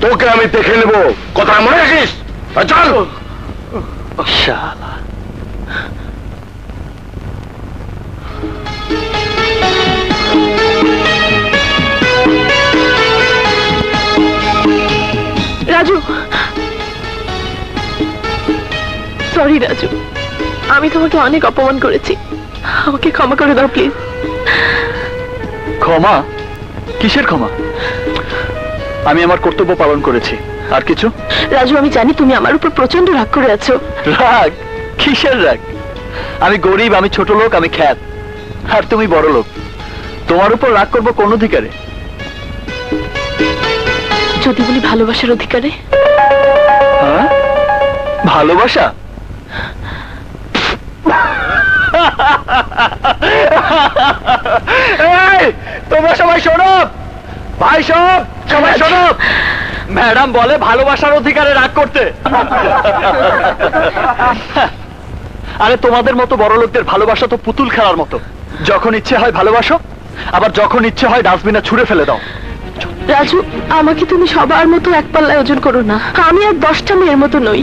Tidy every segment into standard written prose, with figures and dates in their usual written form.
তোকে আমি দেখে নেবো, কথা মনে রাখিস। চল। শালা রাজু, সরি রাজু, আমি তোমাকে অনেক অপমান করেছি, আমাকে ক্ষমা করে দাও প্লিজ। ক্ষমা? কিসের ক্ষমা? আমি আমার কর্তব্য পালন করেছি, আর কিছু? রাজু, আমি জানি তুমি আমার উপর প্রচন্ড রাগ করে আছো। রাগ? কিসের রাগ? আমি গরিব, আমি ছোট লোক, আমি খ্যাত, আর তুমি বড় লোক। তোমার উপর রাগ করবো কোন অধিকারে? যদি বলি ভালোবাসার অধিকারে। হ্যাঁ, ভালোবাসা? তোমরা সবাই শোনো, ভাই সবাই শোনো, ম্যাডাম বলে ভালোবাসার অধিকারে রাগ করতে। আরে তোমাদের মতো বড় লোকদের ভালোবাসা তো পুতুল খেলার মতো, যখন ইচ্ছে হয় ভালোবাসো, আবার যখন ইচ্ছে হয় ডাস্টবিনে ছুঁড়ে ফেলে দাও। রাজু, আমাকে তুমি সবার মতো এক পাল্লায় ওজন করো না, আমি আর 10টা মেয়ের মতো নই।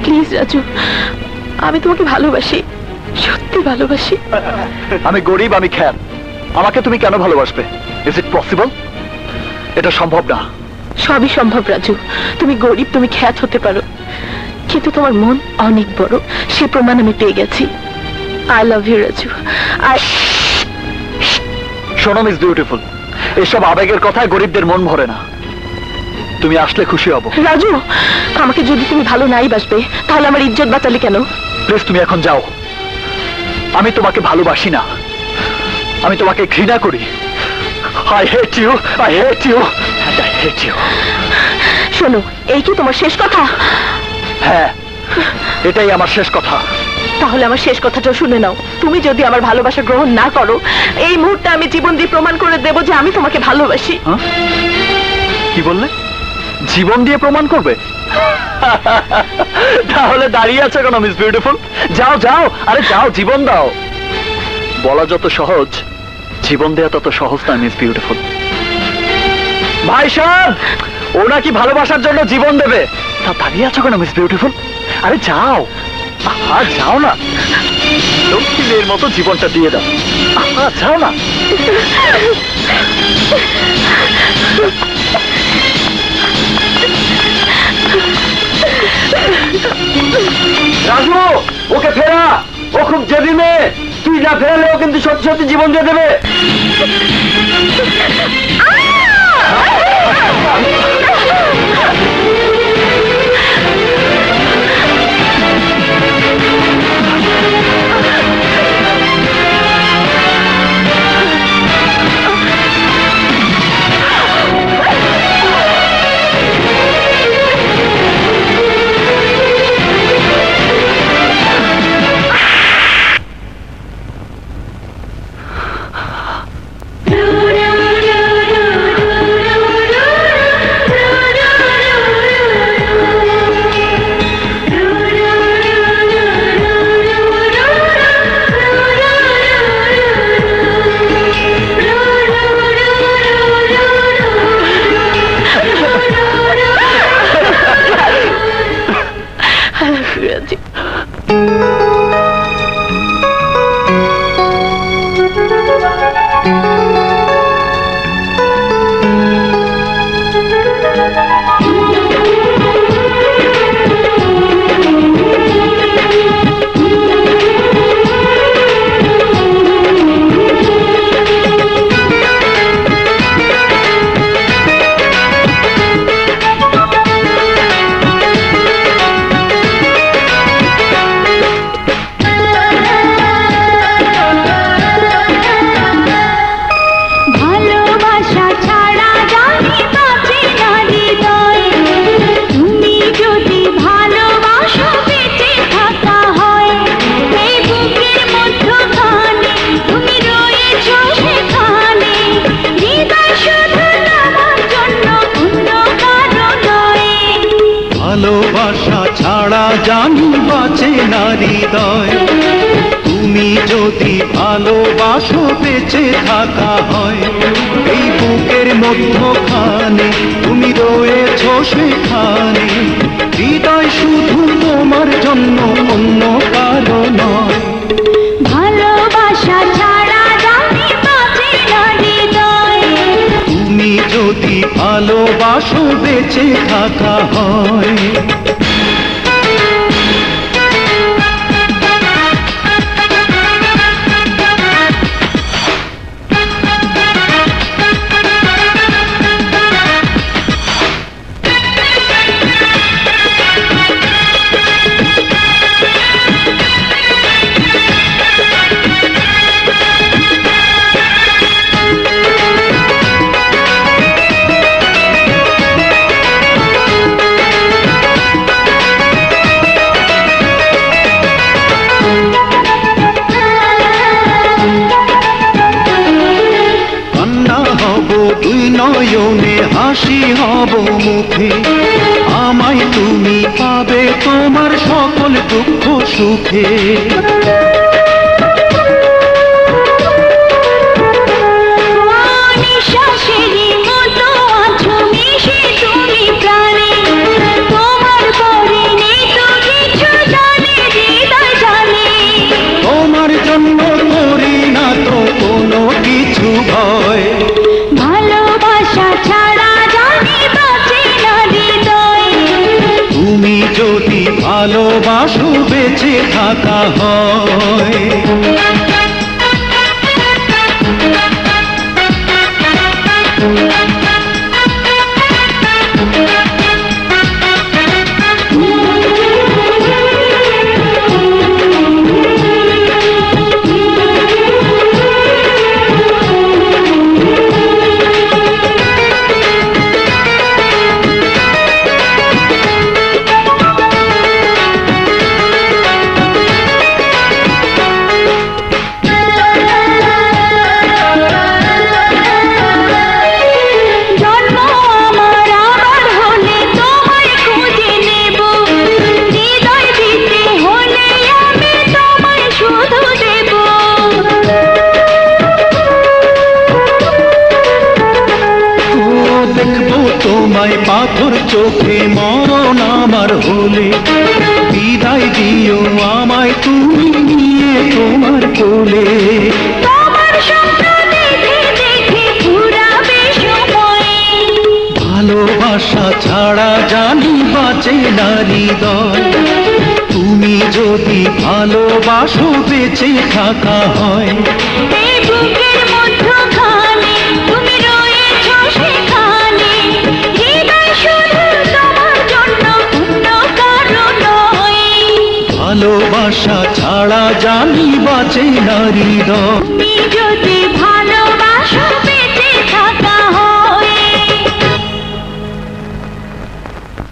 প্লিজ রাজু, আমি তোমাকে ভালোবাসি, সত্যি ভালোবাসি। আমি গরিব, আমি খ্যাত, আমাকে তুমি কেন ভালোবাসবে? Is it possible? এটা সম্ভব না। সবই সম্ভব রাজু, তুমি গরিব, তুমি খ্যাত হতে পারো, কিন্তু তোমার মন অনেক বড়, সে প্রমাণ আমি পেয়ে গেছি। I love you Raju. শোনো মিস বিউটিফুল, এসব আবেগের কথায় গরিবদের মন ভরে না। তুমি আসলে খুশি হব। রাজু, আমাকে যদি তুমি ভালো নাই বাসবে, তাহলে আমার ইজ্জত বাঁচালি কেন? প্লিজ তুমি এখন যাও। আমি তোমাকে ভালোবাসি না, আমি তোমাকে ঘৃণা করি। I hate you, I hate you, and I hate you. শোনো, এই কি তোমার শেষ কথা? হ্যাঁ, এটাই আমার শেষ কথা। তাহলে আমার শেষ কথাটা শুনে নাও। তুমি যদি আমার ভালোবাসা গ্রহণ না করো, এই মুহূর্তে আমি জীবন দিয়ে প্রমাণ করে দেব যে আমি তোমাকে ভালোবাসি। কি বললে? জীবন দিয়ে প্রমাণ করবে? তাহলে দাঁড়িয়ে আছে কেন মিস বিউটিফুল? যাও যাও, আরে যাও, জীবন দাও। বলা যত সহজ, জীবন দেয়া তত সহজ না মিস বিউটিফুল। ভাই সাহেব, ও নাকি ভালোবাসার জন্য জীবন দেবে, তা দাঁড়িয়ে আছো কেন মিস বিউটিফুল? আরে যাও, যাও না, লক্ষ্মীর মতো জীবনটা দিয়ে দাও, যাও না। রাজু, ওকে ফেরা, ও খুব জেদি মেয়ে, তুই না ফেরালে ও কিন্তু সত্যি সত্যি জীবন দিয়ে দেবে। ভালোবাসা ছাড়া জানি বাঁচে না হৃদয়। তুমি যদি ভালোবাসো বেঁচে থাকা হয়, এই বুকের মধ্যখানে তুমি রয়েছো সেখানে, হৃদয় শুধু তোমার জন্য, অন্য কারো নয়। ভালোবাসা ছাড়া জানি বাঁচে না হৃদয়। তুমি যদি ভালোবাসো বেঁচে থাকা হয়। দুই নয়নে হাসি হব মুখে, আমায় তুমি পাবে তোমার সকল দুঃখ সুখে। নিঃশ্বাসেরই মতো আছো মিশে তুমি প্রাণে, তোমার পরে নেই তো কিছু জানে হৃদয় জানে। তোমার জন্য করি না তো কোনো কিছু ভয়। ভালোবাসা ছাড়া জানি বাঁচে না হৃদয়। তুমি যদি ভালোবাসো বেঁচে থাকা হয়। তোমায় পাথর চোখে মরণ আমার হলে, বিদায় দিও আমায় তুমি নিয়ে তোমার কোলে। তোমার স্বপ্ন দেখে দেখে ফুরাবে সময়। ভালোবাসা ছাড়া জানি বাঁচে না হৃদয়। তুমি যদি ভালোবাসো বেঁচে থাকা হয়। এই বুকের মধ্যখানে তুমি রয়েছো সেখানে, হৃদয় শুধু তোমার জন্য, অন্য কারো নয়। ভালোবাসা ছাড়া জানি বাঁচে না হৃদয়। তুমি যদি ভালোবাসো বেঁচে থাকা হয়।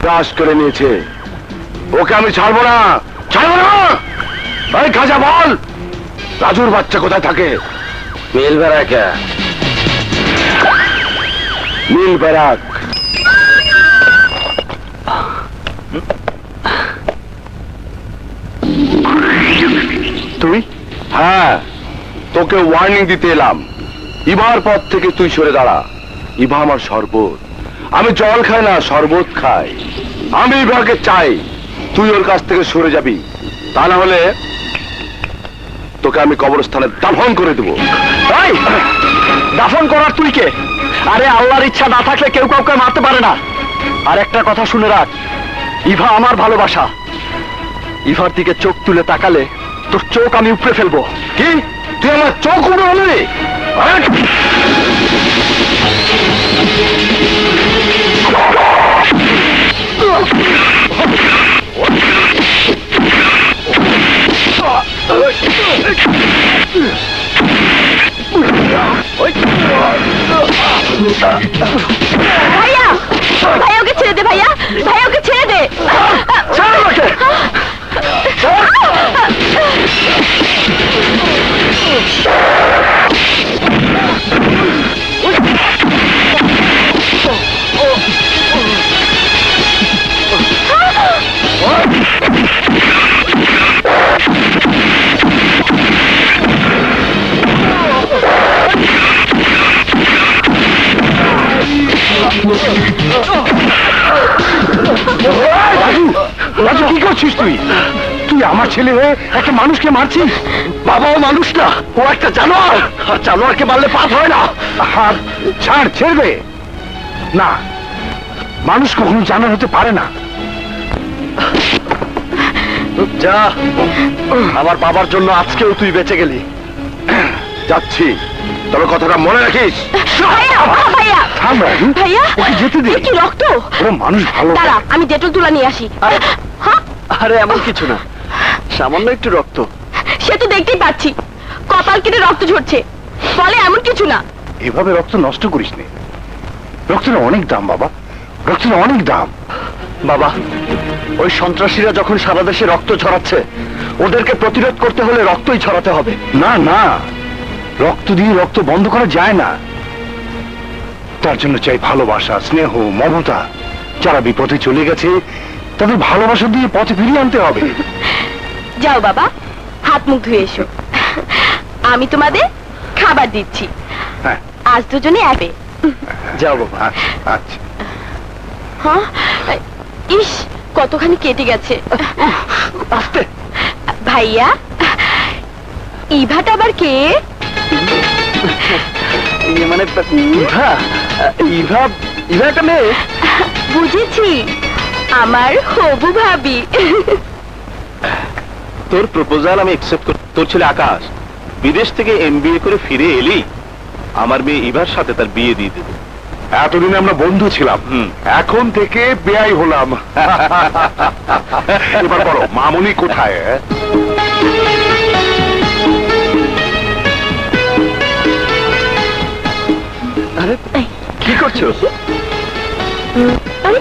ক্রাশ করে নিয়েছে, ওকে আমি ছাড়বো না, ছাড়বো না। ভাই খাজা বল, রাজুর বাচ্চা কোথায় থাকে? মিল ব্যারাক। মিল ব্যারাক। তুই? হ্যাঁ, তোকে ওয়ার্নিং দিতে এলাম। ইভার পথ থেকে তুই সরে দাঁড়া। ইভা আমার শরবত, আমি জল খাই না, শরবত খাই। আমি ইভাকে চাই, তুই ওর কাছ থেকে সরে যাবি, তা না হলে তোকে আমি কবরস্থানে দাফন করে দেবো। এই, দাফন করার তুই কে? আরে আল্লাহর ইচ্ছা না থাকলে কেউ কাউকে মারতে পারে না। আর একটা কথা শুনে রাখ, ইভা আমার ভালোবাসা। ইভার দিকে চোখ তুলে তাকালে তোর চোখ আমি উপড়ে ফেলবো। কি তুই আমার চোখ উপরে হলি? ভাইয়া, ভাইয়া ওকে ছেড়ে দে, ভাইয়া, ভাইয়া ওকে ছেড়ে দে। ছেলে হয়ে একটা মানুষকে মারছিস? বাবা ও মানুষ না, ও একটা জানোয়ার, আর জানোয়ারকে মারলে পাপ হয় না। আর ছাড়, ছেড়বে না, মানুষ কখনো জানোয়ার হতে পারে না। যা, আমার বাবার জন্য আজকেও তুই বেঁচে গেলি। যাচ্ছি, তবে কথাটা মনে রাখিস। ভাইয়া, ভাইয়া, থাম রাজু, ভাইয়া, ওকে যেতে দে। এ কি রক্ত? ওরা মানুষ ভালো। দাঁড়া, আমি ডেটল তুলা নিয়ে আসি। হ্যাঁ, আরে এমন কিছু না, সামান্য একটু রক্ত। সে তো দেখতেই পাচ্ছি, কপাল কেটে রক্ত ঝরছে, বলে এমন কিছু না। এভাবে রক্ত নষ্ট করিস নে, রক্তের অনেক দাম বাবা, রক্তের অনেক দাম। বাবা, ওই সন্ত্রাসীরা যখন সারা দেশে রক্ত ছড়াচ্ছে, ওদেরকে প্রতিরোধ করতে হলে রক্তই ছড়াতে হবে। না না, রক্ত দিয়ে রক্ত বন্ধ করা যায় না। তার জন্য চাই ভালোবাসা, স্নেহ, মমতা। যারা বিপথে চলে গেছে তাদের ভালোবাসা দিয়ে পথে ফিরিয়ে আনতে হবে। যাও বাবা, হাত মুখ ধুয়ে এসো, আমি তোমাদের খাবার দিচ্ছি। হ্যাঁ, আজ দুজনে অ্যাপে। যাও বাবা। আচ্ছা আচ্ছা। হ্যাঁ, ইস, কতখানি কেটে গেছে। আস্তে। ভাইয়া, ইভাটা আবার কে? মানে ইভা, ইভা, ইভা একটা মেয়ে। বুঝেছি, আমার হবু ভাবি। তোর প্রপোজাল আমি অ্যাকসেপ্ট করি। তোর ছেলে আকাশ বিদেশ থেকে এমবিএ করে ফিরে এলি, আমার মেয়ে ইভার সাথে তার বিয়ে দিয়ে দেবে। এতদিন আমরা বন্ধু ছিলাম, এখন থেকে বেয়াই হলাম। এবার বলো, মামুনি কোথায়? আরে কি করছো? আরে,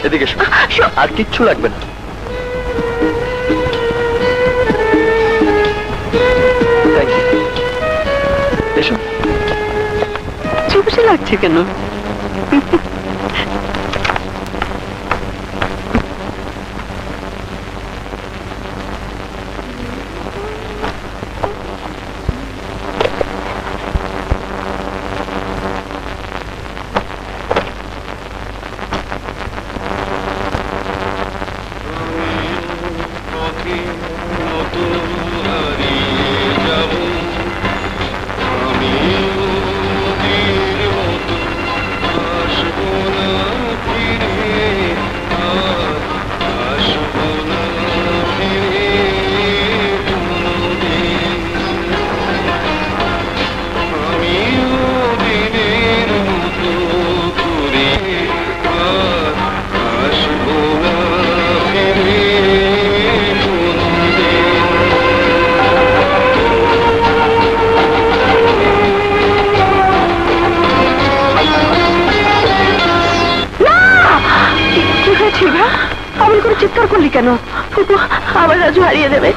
এদিকে এসো। আর কিচ্ছু লাগবে না। Thank you. এসো। চুপসে লাগছে কেন? অমন করে চিৎকার করলি কেন? ফুপু, আমার রাজু হারিয়ে দেবে।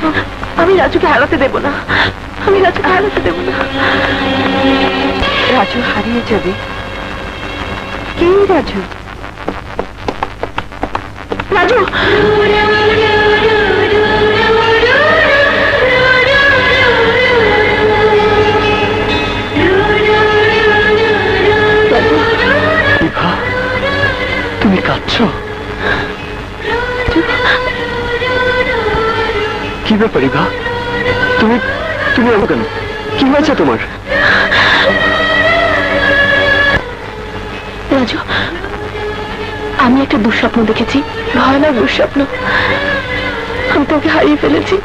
আমি রাজুকে হারাতে দেব না, আমি রাজুকে হারাতে দেব না। রাজু হারিয়ে যাবে? কে রাজু? রাজু, ইভা, তুমি কাঁদছো? কি ব্যাপার ইভা? তুমি তুমি এলো কেন? কি হয়েছে তোমার? রাজু, আমি একটা দুঃস্বপ্ন দেখেছি, ভয়ানক দুঃস্বপ্ন। আমি তোকে হারিয়ে ফেলেছি,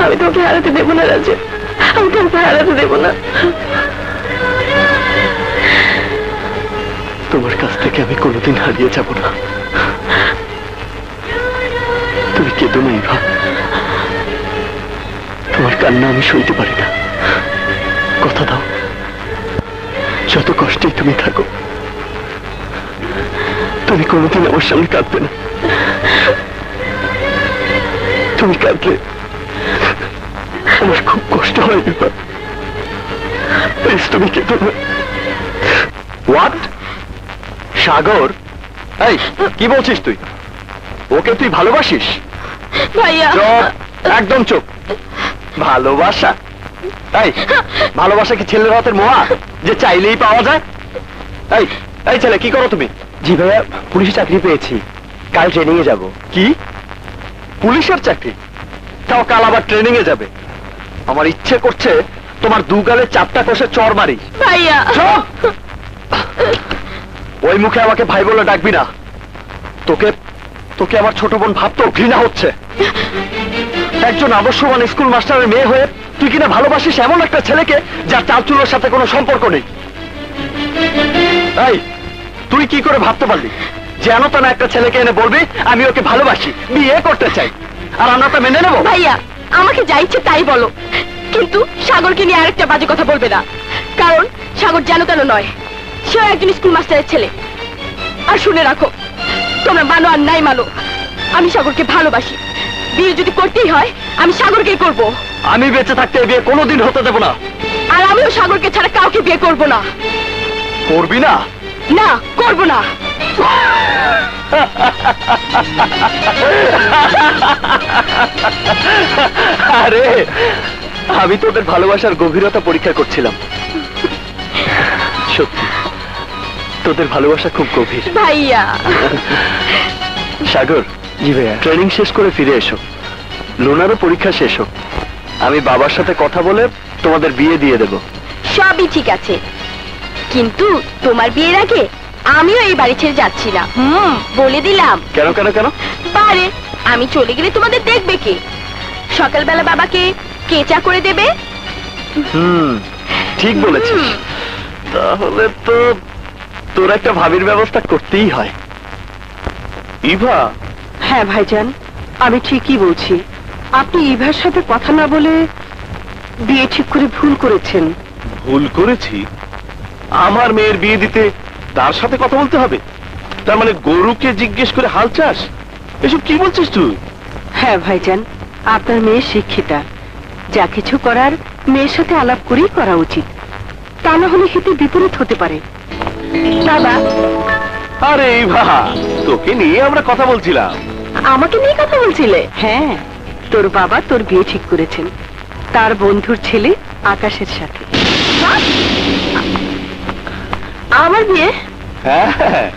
আমি তোকে হারাতে দেব না রাজু, আমি তোকে হারাতে দেব না। তোমার কাছ থেকে আমি কোনোদিন হারিয়ে যাব না। তুমি কেঁদো না ইভা, তোমার কান্না আমি সইতে পারি না। কথা দাও, যত কষ্টেই তুমি থাকো, তুমি কোনোদিন আমার সামনে কাঁদবে না। তুমি কাঁদলে আমার খুব কষ্ট হয় ইভা, প্লিজ তুমি কেঁদো না। হোয়াট? সাগর, এই কি বলছিস তুই? ওকে তুই ভালোবাসিস? ভাইয়া, চুপ, একদম চুপ। ভালোবাসা? এই ভালোবাসা কি ছেলের হাতের মোয়া যে চাইলেই পাওয়া যায়? এই এই ছেলে, কি করো তুমি? জি ভাইয়া, পুলিশে চাকরি পেয়েছি, কাল ট্রেনিং এ যাব। কি পুলিশের চাকরি? পরীক্ষাও কাল আবার ট্রেনিং এ যাবে। আমার ইচ্ছে করছে তোমার দুগালে চাপটা কষে চড় মারি। ভাইয়া চুপ! ওই মুখে আমাকে ভাই বলে ডাকবি না। তোকে তোকে আমার ছোট বোন ভাবতেও ঘৃণা হচ্ছে। একজন আদর্শবান স্কুল মাস্টারের মেয়ে হয়ে তুই কিনা ভালোবাসিস এমন একটা ছেলেকে যার চালচুলোর সাথে কোনো সম্পর্ক নেই। এই, তুই কি করে ভাবতে পারলি যেন তা না একটা ছেলেকে এনে বলবি আমি ওকে ভালোবাসি, বিয়ে করতে চাই, আর আমরা তা মেনে নেবো? ভাইয়া আমাকে যা ইচ্ছে তাই বলো, কিন্তু সাগরকে নিয়ে আরেকটা বাজে কথা বলবে না। কারণ সাগর যেন তেন নয়, সেও একজন স্কুল মাস্টারের ছেলে। আর শুনে রাখো, তোমরা মানো আর নাই মানো, আমি সাগরকে ভালোবাসি। বিয়ে যদি করতেই হয় আমি সাগরকেই করব। আমি বেঁচে থাকতে এ বিয়ে কোনোদিন হতে দেবো না। আর আমিও সাগরকে ছাড়া কাউকে বিয়ে করব না। করবি না? না, করব না। আরে আমি তোদের ভালোবাসার গভীরতা পরীক্ষা করছিলাম। সত্যি তোদের ভালোবাসা খুব গভীর। ভাইয়া সাগর, জি ভাইয়া, ট্রেনিং শেষ করে ফিরে এসো। লোনারও পরীক্ষা শেষ হোক। আমি বাবার সাথে কথা বলে তোমাদের বিয়ে দিয়ে দেব। সবই ঠিক আছে, কিন্তু তোমার বিয়ের আগে আমিও এই বাড়ি ছেড়ে যাচ্ছি না। বলে দিলাম। কেন কেন কেন? বারে আমি চলে গেলে তোমাদের দেখবে কে? সকালবেলা বাবাকে কে চা করে দেবে? ঠিক বলেছিস। তাহলে তো তোর একটা ভাবির ব্যবস্থা করতেই হয়। ইভা, হ্যাঁ ভাইজান, আমি ঠিকই বলছি। আপনি ইভার সাথে কথা না বলে বিয়ে ঠিক করে ভুল করেছেন। ভুল করেছি? আমার মেয়ের বিয়ে দিতে তার সাথে কথা বলতে হবে? তার মানে গরুকে জিজ্ঞেস করে হাল চাস? এসব কি বলছিস তুই? হ্যাঁ ভাইজান, আপনার মেয়ে শিক্ষিতা, যা কিছু করার মেয়ের সাথে আলাপ করেই করা উচিত। তা না হলে হিতে বিপরীত হতে পারে। বাবা, আরে ইভা, তোকে নিয়ে আমরা কথা বলছিলাম। আমাকে নিয়ে কথা বলছিলে? হ্যাঁ, তোর বাবা তোর বিয়ে ঠিক করেছেন তার বন্ধুর ছেলে আকাশের সাথে। আমার বিয়ে? হ্যাঁ,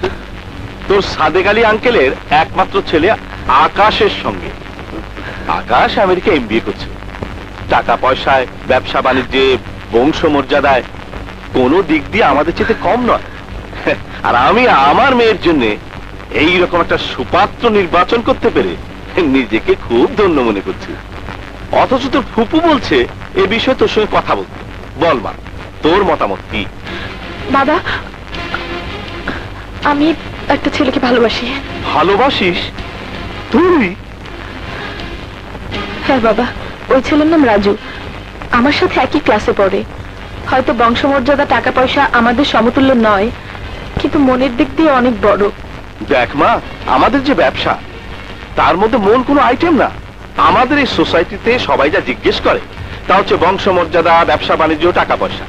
তোর সাদেক আলী আঙ্কেলের একমাত্র ছেলে আকাশের সঙ্গে। আকাশ আমেরিকা এমবিএ করছে। টাকা পয়সায়, ব্যবসা বাণিজ্যে, বংশমর্যাদায় কোনো দিক দিয়ে আমাদের চেয়ে কম নয়। আর আমি আমার মেয়ের জন্য এইরকম একটা সুপাত্র নির্বাচন করতে পেরে নিজেকে খুব ধন্য মনে করছি। অথচ তোর ফুপু বলছে এ বিষয়ে তোর সঙ্গে কথা বলতে। বল মা, তোর মতামত কি? বাবা, আমি একটা ছেলেকে ভালোবাসি। ভালোবাসিস তুই? হ্যাঁ বাবা, ওই ছেলের নাম রাজু। আমার সাথে একই ক্লাসে পড়ে। হয়তো বংশমর্যাদা, টাকা পয়সা আমাদের সমতুল্য নয়, কিন্তু মনের দিক দিয়ে অনেক বড়। দেখ মা, আমাদের যে ব্যবসা তার মধ্যে মন কোনো আইটেম না। আমাদের এই সোসাইটিতে সবাই যা জিজ্ঞেস করে তা হচ্ছে বংশমর্যাদা, ব্যবসা বাণিজ্য, টাকা পয়সা।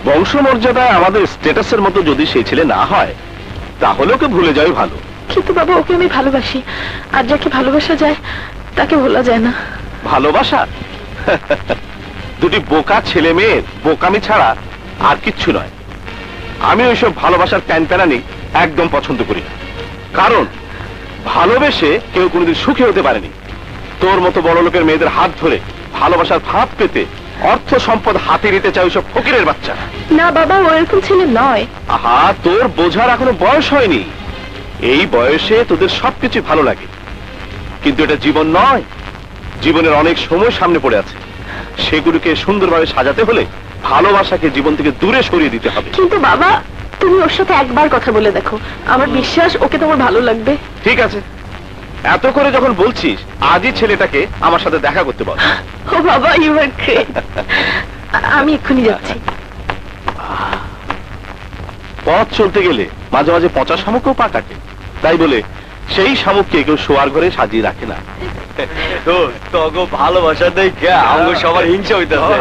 বংশমর্যাদায় আমাদের স্ট্যাটাসের মতো যদি সেই ছেলে না হয় তাহলে ওকে ভুলে যাওয়াই ভালো। কিন্তু বাবা, ওকে আমি ভালোবাসি, আর যাকে ভালোবাসা যায় তাকে ভোলা যায় না। ভালোবাসা দুটি বোকা ছেলে মেয়ের বোকামি ছাড়া আর কিচ্ছু নয়। আমি ওইসব ভালোবাসার প্যানপ্যানানি একদম পছন্দ করি না। কারণ ভালোবেসে কেউ কোনোদিন সুখী হতে পারেনি। তোর মতো বড় লোকের মেয়েদের হাত ধরে ভালোবাসার ফাঁদ পেতে অর্থ সম্পদ হাতে নিতে চাই ওইসব ফকিরের বাচ্চা। না বাবা, ও এরকম ছেলে নয়। আহা, তোর বোঝার এখনো বয়স হয়নি। এই বয়সে তোদের সবকিছু ভালো লাগে, কিন্তু এটা জীবন নয়। জীবনের অনেক সময় সামনে পড়ে আছে, সেগুলোকে সুন্দরভাবে সাজাতে হলে ভালোবাসাকে জীবন থেকে দূরে সরিয়ে দিতে হবে। কিন্তু বাবা, তুমি ওর সাথে একবার কথা বলে দেখো, আমার বিশ্বাস ওকে তোমার ভালো লাগবে। ঠিক আছে, এত করে যখন বলছিস আজই ছেলেটাকে আমার সাথে দেখা করতে বল। ও বাবা, ইউ আর গ্রেট। আমি এক্ষুনি যাচ্ছি। পথ চলতে গেলে মাঝে মাঝে পচা শামুকও পা কাটে, তাই বলে সেই শামুককে কেউ শোয়ার ঘরে সাজিয়ে রাখে না। ভালোবাসা দেখে আমাকে সবার হিংসা হইতেছে।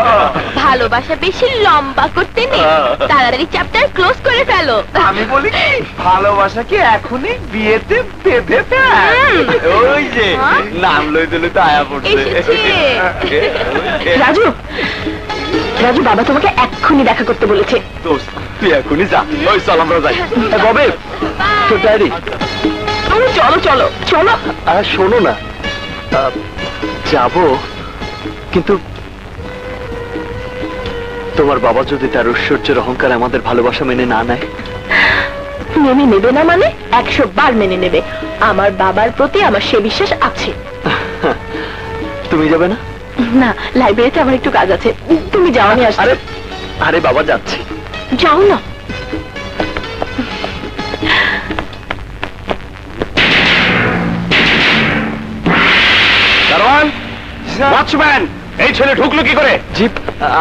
ভালোবাসা বেশি লম্বা করতে নেই, তাড়াতাড়ি চ্যাপ্টার ক্লোজ করে ফেলো। আমি বলি কি, ভালোবাসাকে এখনই বিয়েতে বেঁধে ফেল। ওই যে নাম লইতে লইতে আয়া পড়ছে। রাজু, রাজু, বাবা তোমাকে এক্ষুনি দেখা করতে বলেছে। দোস্ত, তুই এখনই যা। ওই চল আমরা যাই। কবে তোর ডায়েরি? চলো চলো চলো। আর শোনো না, যাব, কিন্তু তোমার বাবা যদি তার ঐশ্বর্যের অহংকার আমাদের ভালোবাসা মেনে না নেয়? মেনে নেবে না মানে 100 বার মেনে নেবে। আমার বাবার প্রতি আমার সে বিশ্বাস আছে। তুমি যাবে না? না, লাইব্রেরিতে আমার একটু কাজ আছে, তুমি যাও, আমি আসছি। আরে আরে বাবা, যাচ্ছি। যাও না। দারোয়ান, ওয়াচম্যান, এই ছেলে ঢুকলো কি করে? জিপ,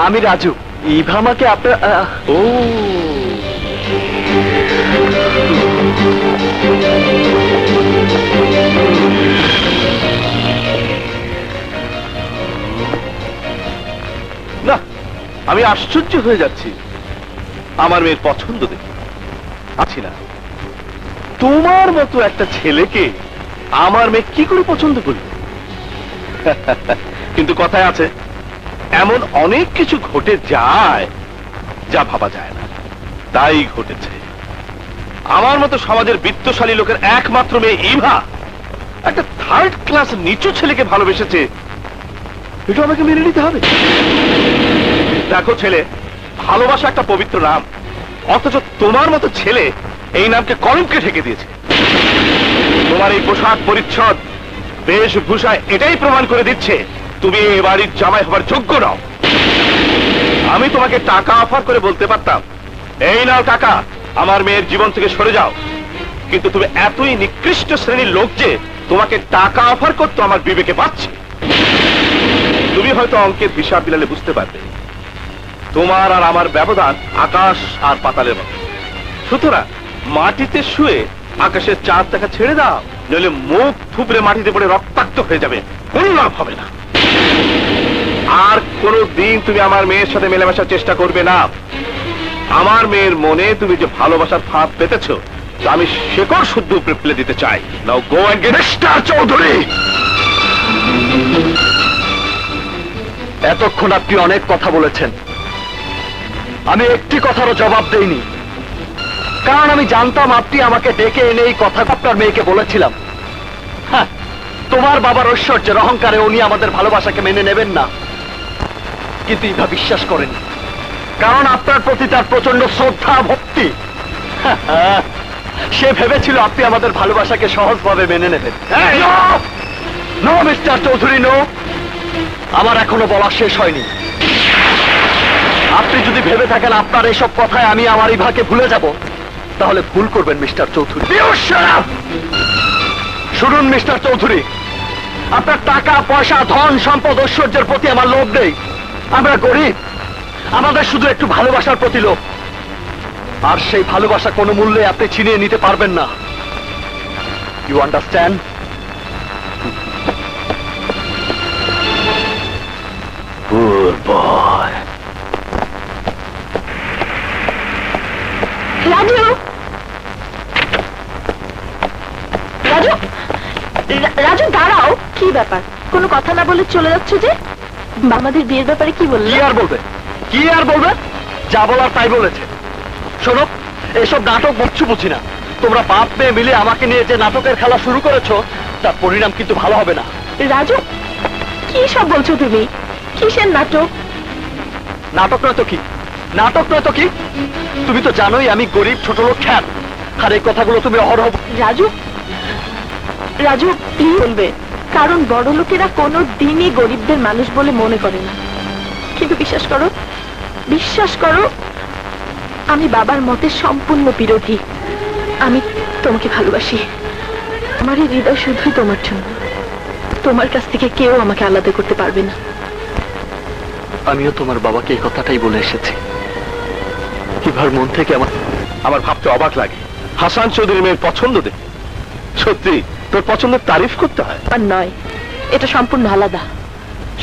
আমি রাজু। ইভা আমাকে আপনার ও, না, আমি আশ্চর্য হয়ে যাচ্ছি। আমার মেয়ের পছন্দ দেখে আছি না। তোমার মতো একটা ছেলেকে আমার মেয়ে কি করে পছন্দ করবে? কিন্তু কথায় আছে, এমন অনেক কিছু ঘটে যায় যা ভাবা যায় না, তাই ঘটেছে। আমার মতো সমাজের বিত্তশালী লোকের একমাত্র মেয়ে ইভা একটা থার্ড ক্লাস নিচু ছেলেকে ভালোবেসেছে, এটা আমাকে মেনে নিতে হবে। দেখো ছেলে, ভালোবাসা একটা পবিত্র নাম, অথচ তোমার মতো ছেলে এই নামকে কলঙ্কে ঢেকে দিয়েছে। তোমার এই পোশাক পরিচ্ছদ বেশভূষায় এটাই প্রমাণ করে দিচ্ছে তুমি এ বাড়ির জামাই হবার যোগ্য নও। আমি তোমাকে টাকা অফার করে বলতে পারতাম, এই নাও টাকা, আমার মেয়ের জীবন থেকে সরে যাও, কিন্তু তুমি এতই নিকৃষ্ট শ্রেণীর লোক যে তোমাকে টাকা অফার করতে আমার বিবেকে পাচ্ছে। তুমি হয়তো অঙ্কের হিসাব মিলালে বুঝতে পারবে তোমার আর আমার ব্যবধান আকাশ আর পাতালের মতো। সুতরাং মাটিতে শুয়ে আকাশের চাঁদ দেখা ছেড়ে দাও, নইলে মুখ থুবড়ে মাটিতে পড়ে রক্তাক্ত হয়ে যাবে, কোনো লাভ হবে না। আর কোনো দিন তুমি আমার মেয়ের সাথে মেলামেশার চেষ্টা করবে না। আমার মেয়ের মনে তুমি যে ভালোবাসার ফাঁদ পেতেছ, তা আমি শেকড় শুদ্ধ উপরে ফেলে দিতে চাই। Now go and get mister Chowdhury. এতক্ষণ আপনি অনেক কথা বলেছেন, আমি একটি কথারও জবাব দেইনি, কারণ আমি জানতাম আপনি আমাকে ডেকে এনে এই কথা আপনার মেয়েকে বলেছিলাম। হ্যাঁ, তোমার বাবার ঐশ্বর্যের অহংকারে উনি আমাদের ভালোবাসাকে মেনে নেবেন না, কিন্তু ইভা বিশ্বাস করেন, কারণ আপনার প্রতি তার প্রচন্ড শ্রদ্ধা ভক্তি। সে ভেবেছিল আপনি আমাদের ভালোবাসাকে সহজভাবে মেনে নেবেন। নো মিস্টার চৌধুরী, নো, আমার এখনো বলা শেষ হয়নি। আপনি যদি ভেবে থাকেন আপনার এসব কথায় আমি আমার ইভাকে ভুলে যাব, তাহলে ভুল করবেন মিস্টার চৌধুরী। শুনুন মিস্টার চৌধুরী, আপনার টাকা পয়সা ধন সম্পদ ঐশ্বর্যের প্রতি আমার লোভ নেই। আমরা গরিব, আমাদের শুধু একটু ভালোবাসার প্রতি লোভ, আর সেই ভালোবাসা কোনো মূল্যে আপনি ছিনিয়ে নিতে পারবেন না। You understand? রাজু, রাজু, রাজু দাঁড়াও। কি ব্যাপার, কোনো কথা না বলে চলে যাচ্ছ যে? আমাদের বিয়ের ব্যাপারে কি বললে? কি আর বলবে, কি আর বলবে, যা বলার তাই বলেছে। শোনো, এসব নাটক কিচ্ছু বুঝি না। তোমরা বাপ মেয়ে মিলে আমাকে নিয়ে যে নাটকের খেলা শুরু করেছো, তার পরিণাম কিন্তু ভালো হবে না। রাজু, কি সব বলছো তুমি? কিসের নাটক? নাটক নয় তো কি, নাটক নয় তো কি? তুমি তো জানোই আমি গরিব ছোট লোক খ্যাত, আর এই কথাগুলো তুমি অহরহ। রাজু, রাজু প্লিজ বলবে, কারণ বড় লোকেরা কোনো দিনই গরিবদের মানুষ বলে মনে করে না। কিন্তু বিশ্বাস করো, বিশ্বাস করো, আমি বাবার মতে সম্পূর্ণ বিরোধী। আমি তোমাকে ভালোবাসি। আমার এই হৃদয় শুধুই তোমার জন্য। তোমার কাছ থেকে কেউ আমাকে আলাদা করতে পারবে না। আমিও তোমার বাবাকে এই কথাটাই বলে এসেছি। এবার মন থেকে আমার ভাবতে অবাক লাগে, হাসান চৌধুরী মেয়ের পছন্দ দেখে সত্যি তোর পছন্দের তারিফ করতে হয়। আর নয়, এটা সম্পূর্ণ আলাদা,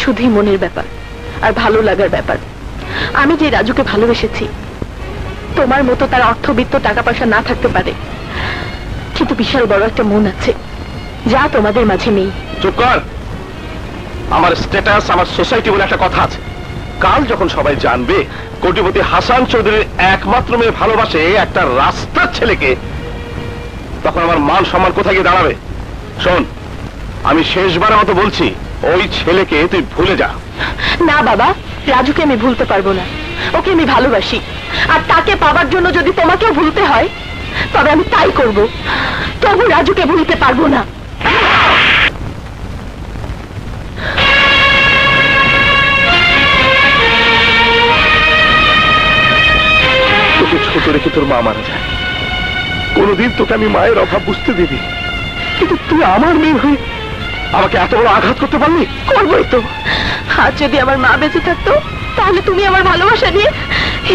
শুধুই মনের ব্যাপার আর ভালো লাগার ব্যাপার। আমি যে রাজুকে ভালোবেসেছি, তোমার মতো তার অর্থবিত্ত টাকা পয়সা না থাকতে পারে, কিন্তু বিশাল বড় একটা মন আছে, যা তোমাদের মাঝে নেই। চুপ কর। আমার স্ট্যাটাস, আমার সোসাইটি বলে একটা কথা আছে। কাল যখন সবাই জানবে কোটিপতি হাসান চৌধুরীর একমাত্র মেয়ে ভালোবাসে একটা রাস্তার ছেলেকে, তখন আমার মান সম্মান কোথায় গিয়ে দাঁড়াবে? শোন, আমি শেষবারের মতো বলছি, ওই ছেলেকে তুই ভুলে যা। না বাবা, রাজুকে আমি ভুলতে পারবো না। ওকে আমি ভালোবাসি, আর তাকে পাবার জন্য যদি তোমাকেও ভুলতে হয় তবে আমি তাই করব। তবু রাজুকে ভুলতে পারবো না। তোকে ছোট রেখে তোর মা মারা যায়, কোনোদিন তোকে আমি মায়ের অভাব বুঝতে দিবি, কিন্তু তুই আমার মেয়ে হয়ে আমাকে এত বড় আঘাত করতে পারলি। করবোই তো। আজ যদি আমার মা বেঁচে থাকতো তাহলে তুমি আমার ভালোবাসা নিয়ে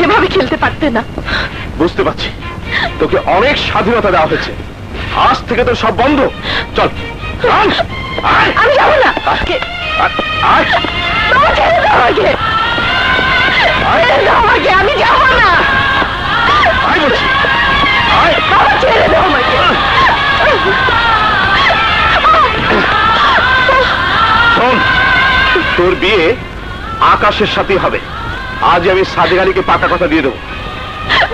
এভাবে খেলতে পারতে না। বুঝতে পারছি, তোকে অনেক স্বাধীনতা দেওয়া হয়েছে, আজ থেকে তোর সব বন্ধ। চল চল, আয়। আমি যাবো না। আয়। বাবা, ছেড়ে দাও আমাকে। ছেড়ে দাও আমাকে, আমি যাবো না। আয় বলছি, আয়। বাবা, ছেড়ে দাও আমাকে। শোন, তোর বিয়ে আকাশের সাথে হবে। আজ আমি সাদেক আলীকে পাকা কথা দিয়ে দেবো।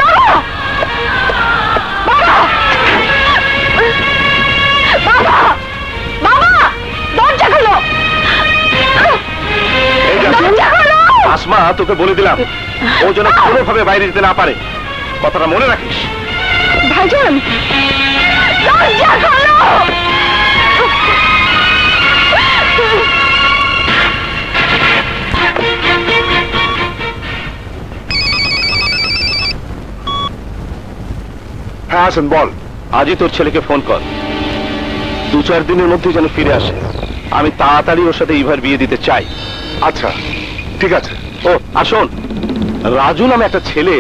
বাবা! বাবা! বাবা! বাবা! দরজা খোলো! এই যে দরজা খোলো! আসমা, তোকে বলে দিলাম ও যেন কোনোভাবে বাইরে যেতে না পারে, কথাটা মনে রাখিস। ভাইজান, দরজা খোলো! হ্যাঁ হাসান, বল। আজই তোর ছেলেকে ফোন কর, 2-4 দিনের মধ্যে যেন ফিরে আসে। আমি তাড়াতাড়ি ওর সাথে ইভার বিয়ে দিতে চাই। আচ্ছা ঠিক আছে। ও আর শোন, রাজু নামে একটা ছেলে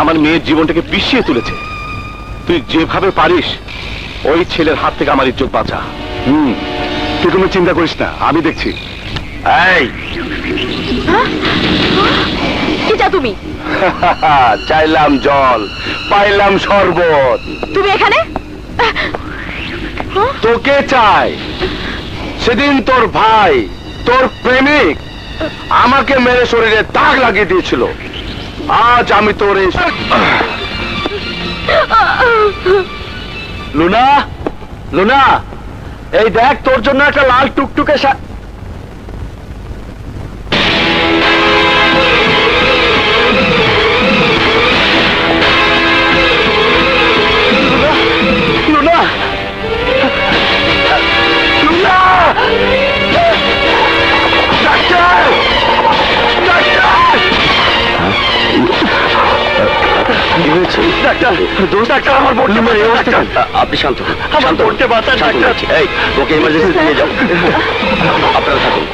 আমার মেয়ের জীবনটাকে পিষিয়ে তুলেছে। তুই যেভাবে পারিস ওই ছেলের হাত থেকে আমার ইজ্জত বাঁচা। তুই কোনো চিন্তা করিস না, আমি দেখছি। এই কি চাও তুমি? চাইলাম জল, পাইলাম শরবত। তুমি এখানে? তোকে চাই। সেদিন তোর ভাই, তোর প্রেমিক আমাকে মেরে শরীরে দাগ লাগিয়ে দিয়েছিল। আজ আমি তোর এই লুনা, লুনা, এই দেখ তোর জন্য একটা লাল টুকটুকে লুনা, লুনা, ডাক্তার, ডাক্তার, কি হয়েছে? ডাক্তার, ডাক্তার, আমার বোনকে মেরে ডাক্তার। আপনি শান্ত হন, আমার শান্ত হন। বোনকে বাঁচান শান্ত হন। ডাক্তার। এই ওকে ইমার্জেন্সি নিয়ে যাও। আপনারা থাকুন।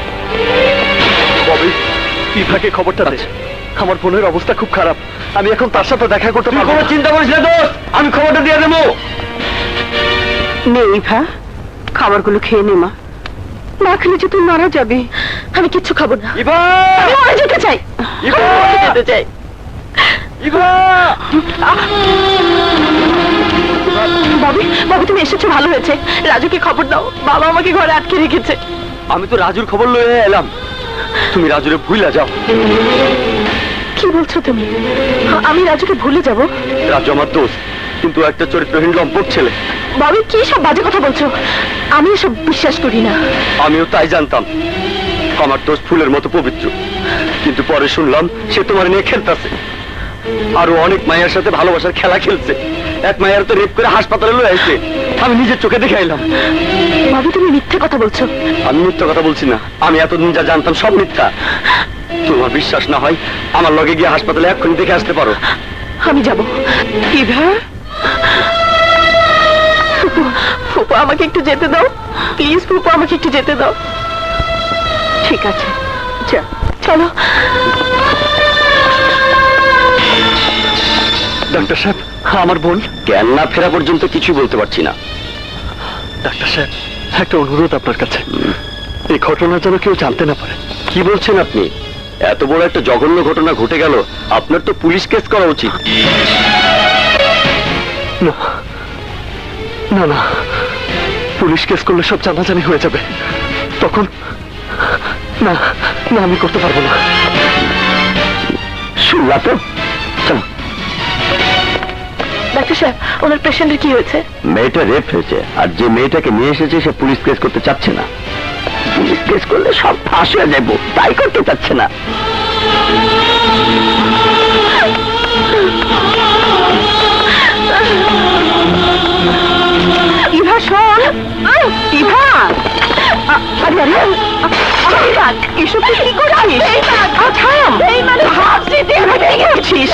ববি, ইভাকে খবরটা দে। আমার বোনের অবস্থা খুব খারাপ, আমি এখন তার সাথে দেখা করতে পারবো না। চিন্তা করিস না দোস্ত, আমি খবরটা দিয়ে দেবো। নে ইভা, খাবারগুলো খেয়ে নে মা, না খেলে যে তুই মারা যাবে। আমি কিচ্ছু খাবো না। ইভা, আমি মরে যেতে চাই। ইভা, আমি মরে যেতে চাই। ইভা। ববি, ববি, তুমি এসেছো, ভালো হয়েছে। রাজুকে খবর দাও, বাবা আমাকে ঘরে আটকে রেখেছে। আমি তো রাজুর খবর লয়ে এলাম, তুমি রাজুরে ভুইলা যাও। কি বলছো তুমি? আমি রাজুকে ভুলে যাব? রাজু আমার দোস্ত, কিন্তু একটা চরিত্রহীন লম্পট ছেলে। ববি, কি সব বাজে কথা বলছো? আমি এসব বিশ্বাস করি না। আমিও তাই জানতাম, আমার দোস্ত ফুলের মতো পবিত্র, কিন্তু পরে শুনলাম সে তোমার নিয়ে খেলতেছে। আরো অনেক মায়ের সাথে ভালোবাসার খেলা খেলছে। এক মায়ের তো রেপ করে হাসপাতালে লয়ে আইছে, আমি নিজের চোখে দেখে আইলাম। ববি, তুমি মিথ্যে কথা বলছো। আমি মিথ্যা কথা বলছি না, আমি এতদিন যা জানতাম সব মিথ্যা। তোমার বিশ্বাস না হয় আমার লগে গিয়ে হাসপাতালে এক্ষুনি দেখে আসতে পারো। আমি যাব। ইভা, ফুপু, ফুপু, আমাকে একটু যেতে দাও প্লিজ। ফুপু, আমাকে একটু যেতে দাও। ঠিক আছে, যা। চলো। ডাক্তার সাহেব, আমার বোন জ্ঞান না ফেরা পর্যন্ত কিছু বলতে পারছি না। ডাক্তার সাহেব, একটা অনুরোধ আপনার কাছে, এই ঘটনা যেন কেউ জানতে না পারে। কি বলছেন আপনি? এত বড় একটা জঘন্য ঘটনা ঘটে গেল, আপনার তো পুলিশ কেস করা উচিত। না না না, পুলিশ কেস করলে সব জানাজানি হয়ে যাবে, তখন না না, আমি করতে পারবো না। শুনলা তো? ডাক্তার সাহেব, ওনার পেশেন্টের কি হয়েছে? মেয়েটা রেপ হয়েছে, আর যে মেয়েটাকে নিয়ে এসেছে সে পুলিশ কেস করতে চাচ্ছে না। পুলিশ কেস করলে সব ফাঁস হয়ে যাবো, তাই করতে চাচ্ছে না। ইভা শোন, ইভা, আরে আরে, এসব তুই কি করছিস? থাম, ভাবছি তুই ভেঙে গেছিস।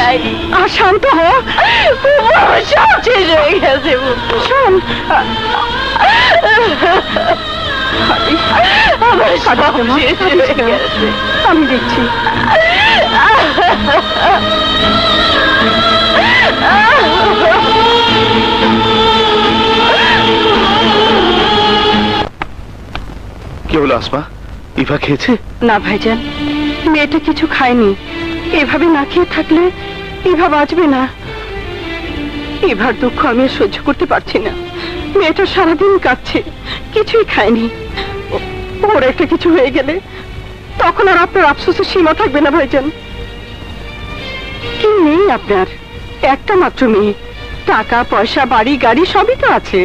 আর শান্ত হ, সব শেষ হয়ে গেছে। শোন, আমার সব শেষ হয়ে গেছে। আমি দেখছি। কি হলো আসমা, ইভা খেয়েছে? না ভাইজান, মেয়েটা কিছু খায়নি। এভাবে না খেয়ে থাকলে ইভা বাঁচবে না। ইভার দুঃখ আমি আর সহ্য করতে পারছি না। মেয়েটা সারাদিন কাঁদছে, কিছুই খায়নি। ওর একটা কিছু হয়ে গেলে তখন আর আপনার আফসোসের সীমা থাকবে না ভাইজান। কি নেই আপনার? একটা মাত্র মেয়ে, টাকা পয়সা বাড়ি গাড়ি সবই তো আছে।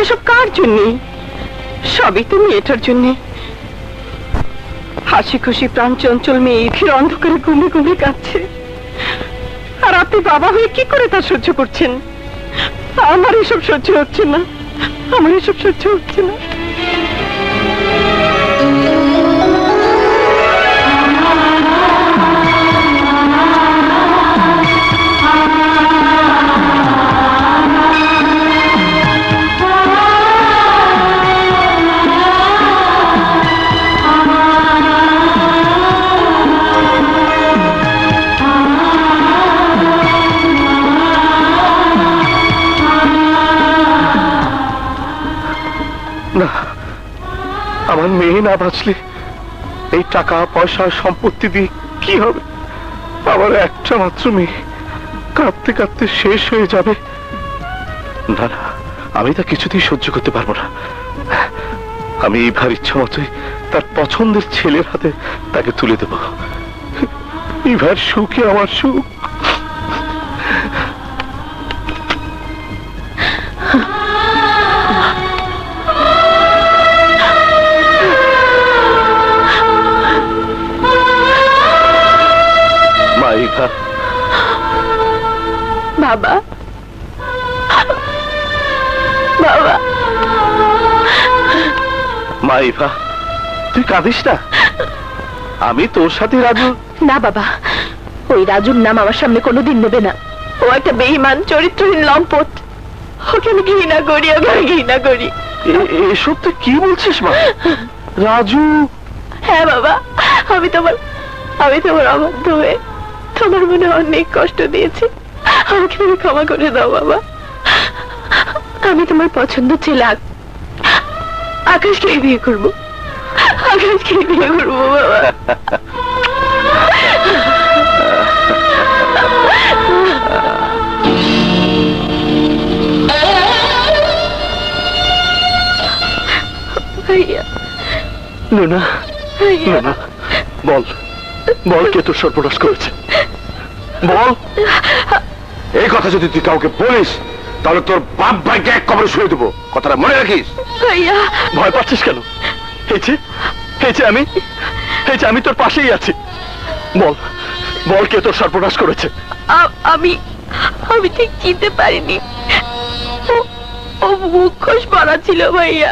এসব কার জন্যে? সবই তো মেয়েটার জন্যে। হাসি খুশি প্রাণ চঞ্চল মেয়ে ইভির অন্ধকারে ঘুমে ঘুমে কাঁদছে, আর আপনি বাবা হয়ে কি করে তা সহ্য করছেন? আমার এসব সহ্য হচ্ছে না, আমার এসব সহ্য হচ্ছে না। না, আমার মেয়ে না বাঁচলে এই টাকা পয়সা সম্পত্তি দিয়ে কি হবে? আমার একটা মাত্র মেয়ে কাঁদতে কাঁদতে শেষ হয়ে যাবে। না না, আমি তা কিছুতেই সহ্য করতে পারবো না। আমি ইভার ইচ্ছা মতোই তার পছন্দের ছেলের হাতে তাকে তুলে দেব। ইভার সুখে আমার সুখ। বাবা, বাবা, মা ইভা, তুই কাঁদিস না। আমি তোর সাথে রাজু। না বাবা, ওই রাজুর নাম আমার সামনে কোনোদিন নেবে না। ও একটা বেঈমান চরিত্রহীন লম্পট। ওকে আমি ঘৃণা করি, ওকে আমি ঘৃণা করি। এসব তুই কি বলছিস মা? রাজু? হ্যাঁ বাবা, আমি তোমার অবাধ্য হয়ে তোমার মনে অনেক কষ্ট দিয়েছি। আমাকে তুমি ক্ষমা করে দাও বাবা। আমি তোমার পছন্দ ছিল আকাশকে বিয়ে করবো, আকাশকে বিয়ে করবো বাবা। ভাইয়া, লুনা, লুনা, বল, বল কে তোর সর্বনাশ করেছে? বল। এই কথা যদি তুই কাউকে বলিস তাহলে তোর বাপ ভাইকে এক কবরে শুয়ে দেবো, কথাটা মনে রাখিস। ভাইয়া, ভয় পাচ্ছিস কেন? আমি তোর পাশেই আছি। বল, বল কে তোর সর্বনাশ করেছে? আমি ঠিক চিনতে পারিনি। ও মুখোশ পরা ছিল ভাইয়া,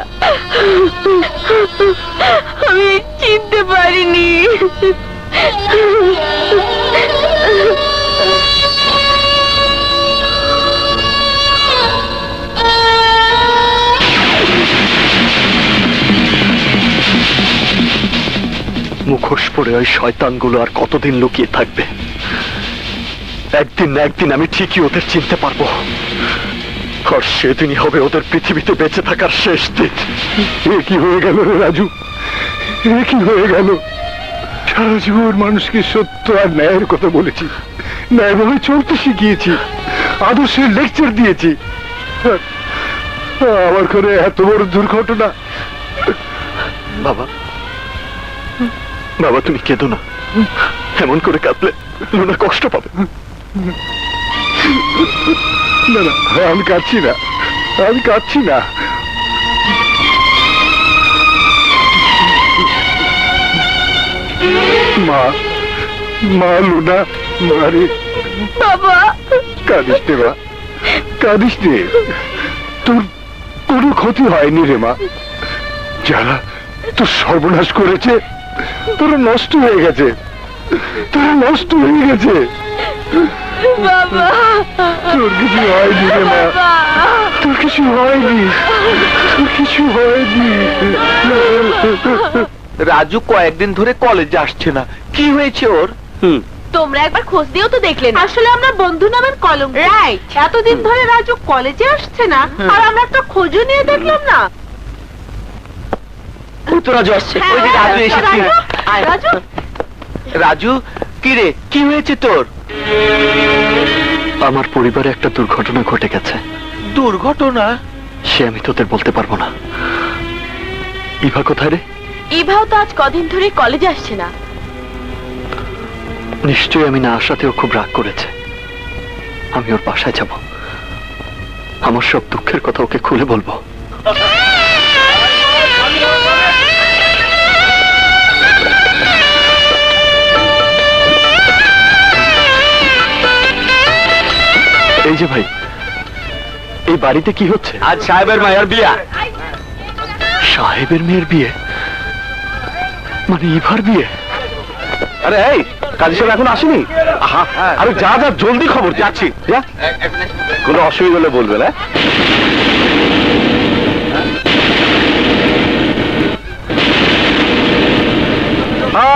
আমি চিনতে পারিনি। মুখোশ পরে ওই শয়তানগুলো আর কতদিন লুকিয়ে থাকবে? একদিন না একদিন আমি ঠিকই ওদের চিনতে পারবো, আর সেদিনই হবে ওদের পৃথিবীতে বেঁচে থাকার শেষ দিন। এ কি হয়ে গেল রে রাজু, এ কি হয়ে গেল? সারা জীবন মানুষকে সত্য আর ন্যায়ের কথা বলেছি, ন্যায়ভাবে চলতে শিখিয়েছি, আদর্শের লেকচার দিয়েছি। আমার ঘরে এত বড় দুর্ঘটনা। বাবা, বাবা তুমি কেঁদো না, এমন করে কাঁদলে লুনা কষ্ট পাবে। না না, আমি কাঁদছি না, আমি কাঁদছি না। মা, মা লুনা, মারে বাবা কাঁদিস রে মা, কাঁদিস রে। তোর কোনো ক্ষতি হয়নি রে মা। যারা তোর সর্বনাশ করেছে তোরা নষ্ট হয়ে গেছে, তোরা নষ্ট হয়ে গেছে। বাবা তোর কিছু হয়নি রে মা, তোর কিছু হয়নি, তোর কিছু হয়নি। রাজু কয়েকদিন ধরে কলেজে আসছে না, কি হয়েছে ওর? তোমরা একবার খোঁজ দিয়েও তো দেখলে না। আসলে আমরা বন্ধু নামের কলম, রাইট। এতদিন ধরে রাজু কলেজে আসছে না, আর আমরা একটা খোঁজও নিয়ে দেখলাম না। ওই তো রাজু আসছে, হ্যাঁ, ওই যে রাজু এসেছে। আয়। রাজু রাজু, কি রে, কি হয়েছে তোর? আমার পরিবারে একটা দুর্ঘটনা ঘটে গেছে, দুর্ঘটনা? সে আমি তোদের বলতে পারবো না। ইভা কোথায় রে? ইভাও তো আজ কদিন ধরে কলেজে আসছে না। নিশ্চয়ই আমি না আসাতেও খুব রাগ করেছে। আমি ওর বাসায় যাব, আমার সব দুঃখের কথা ওকে খুলে বলবো। এই যে ভাই, এই বাড়িতে কি হচ্ছে? আজ সাহেবের মায়ের বিয়া। সাহেবের মেয়ের বিয়ে? মানে ইভার বিয়ে? আরে এই, কাজী সাহেব এখন আসেনি? আহা, আরে যা যা, জলদি খবর, যাচ্ছি। যা। কোনো অসুবিধা হলে বলবে না।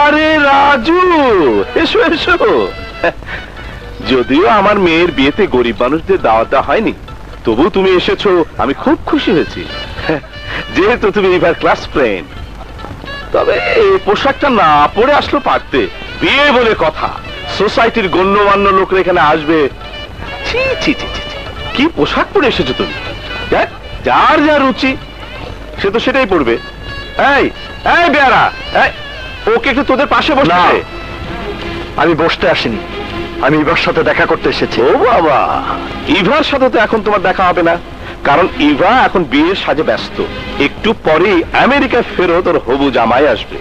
আরে রাজু, এসো এসো। যদিও আমার মেয়ের বিয়েতে গরিব মানুষদের দাওয়াত দেওয়া হয়নি, তবু তুমি এসেছো, আমি খুব খুশি হয়েছি। যেহেতু তুমি এবার ক্লাস ফ্রেন্ড। তবে এই পোশাকটা না পরে আসলেও পারতে, বিয়ে বলে কথা, সোসাইটির গণ্যমান্য লোকরা এখানে আসবে। ছি ছি ছি ছি ছি, কি পোশাক পরে এসেছো তুমি? দেখ, যার যা রুচি সে তো সেটাই পরবে। এই এই বেয়ারা, এই, ওকে একটু তোদের পাশে বসতে না। দে। আমি বসতে আসিনি, আমি ইভার সাথে দেখা করতে এসেছি। ও বাবা, ইভার সাথে তো এখন তোমার দেখা হবে না, কারণ ইভা এখন বিয়ের সাজে ব্যস্ত। একটু পরেই আমেরিকায় ফেরত ওর হবু জামাই আসবে।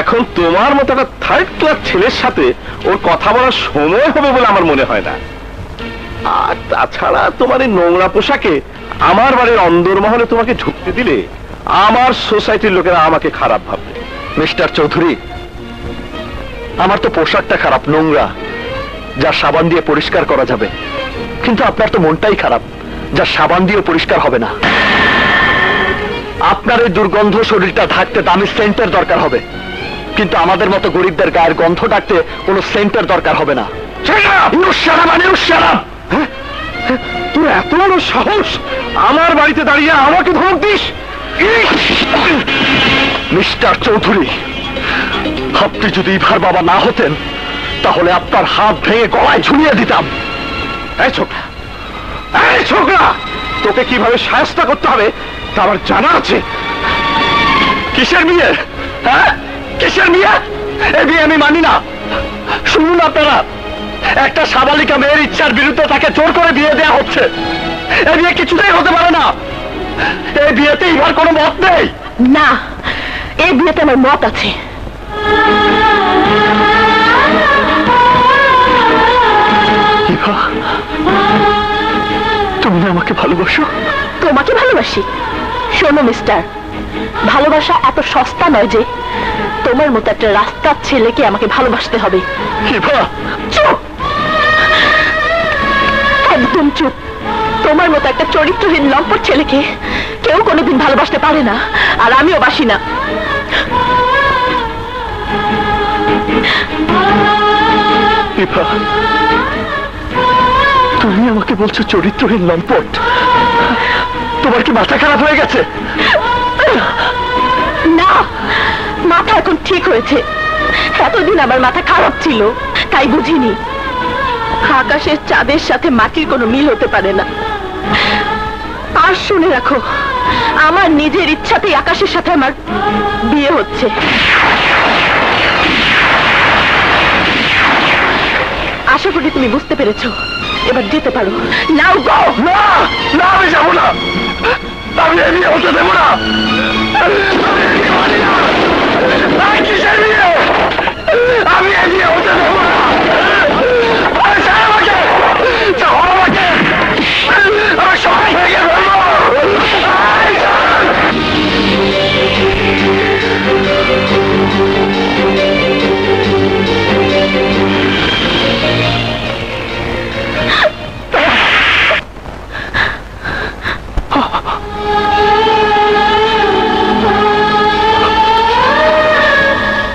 এখন তোমার মতো একটা থার্ড ক্লাস ছেলের সাথে ওর কথা বলার সময় হবে বলে আমার মনে হয় না। আর তাছাড়া তোমার এই নোংরা পোশাকে আমার বাড়ির অন্দরমহলে তোমাকে ঢুকতে দিলে আমার সোসাইটির লোকেরা আমাকে খারাপ ভাববে। মিস্টার চৌধুরী, আমার তো পোশাকটা খারাপ, নোংরা, যা সাবান দিয়ে পরিষ্কার করা যাবে, কিন্তু আপনার তো মনটাই খারাপ, যা সাবান দিয়ে পরিষ্কার হবে না। আপনার এই দুর্গন্ধ শরীরটা ঢাকতে দামি সেন্টের দরকার হবে, কিন্তু আমাদের মতো গরিবদের গায়ের গন্ধ ঢাকতে কোনো সেন্টের দরকার হবে না। তোর এত বড় সাহস, আমার বাড়িতে দাঁড়িয়ে আমাকে ধমক দিস? মিস্টার চৌধুরী, আপনি যদি ইভার বাবা না হতেন তাহলে আপনার হাত ভেঙে গলায় ঝুলিয়ে দিতাম। এই ছোকরা, এই ছোকরা, তোকে কিভাবে শায়েস্তা করতে হবে তা আমার জানা আছে। কিসের বিয়ে? হ্যাঁ, কিসের বিয়ে? এই বিয়ে আমি মানি না। শুনুন আপনারা, একটা সাবালিকা মেয়ের ইচ্ছার বিরুদ্ধে তাকে জোর করে বিয়ে দেওয়া হচ্ছে। এই বিয়ে কিছুতেই হতে পারে না। এই বিয়েতে ইভার কোনো মত নেই। না, এই বিয়েতে আমার মত আছে। ইভা, তুমি না আমাকে ভালোবাসো? তোমাকে ভালোবাসি? শোনো মিস্টার, ভালোবাসা এত সস্তা নয় যে তোমার মতো একটা রাস্তার ছেলেকে আমাকে ভালোবাসতে হবে। ইভা, চুপ, একদম চুপ। তোমার মতো একটা চরিত্রহীন লম্পট ছেলেকে কেউ কোনোদিন ভালোবাসতে পারে না, আর আমিও বাসি না। ইভা, তুমি আমাকে বলছো চরিত্রহীন লম্পট? তোমার কি মাথা খারাপ হয়ে গেছে? না, মাথা এখন ঠিক হয়েছে। এতদিন আমার মাথা খারাপ ছিল, তাই বুঝিনি আকাশের চাঁদের সাথে মাটির কোনো মিল হতে পারে না। আর শুনে রাখো, আমার নিজের ইচ্ছাতেই আকাশের সাথে আমার বিয়ে হচ্ছে। আশা করি তুমি বুঝতে পেরেছো, এবার যেতে পারো। নাও গো। না, না, আমি যাবো না, আমি এই বিয়ে হতে দেবো না। কিসের বিয়ে? আমি এ বিয়ে হতে দেবো না। আরে ছাড় আমাকে, ছাড় আমাকে, আমার সবাই ভেঙে ফেলবো। আরে ছাড়।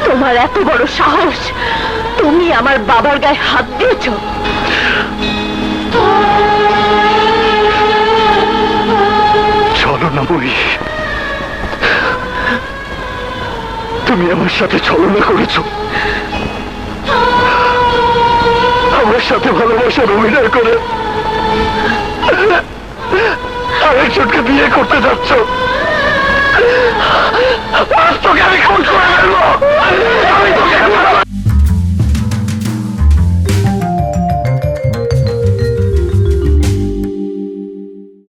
তোমার এত বড় সাহস, তুমি আমার বাবার গায়ে হাত দিয়েছো? চলো না বই, তুমি আমার সাথে ছলনা করেছো, আমার সাথে ভালোবাসার অভিনয় করে আরেকজনকে বিয়ে করতে যাচ্ছ।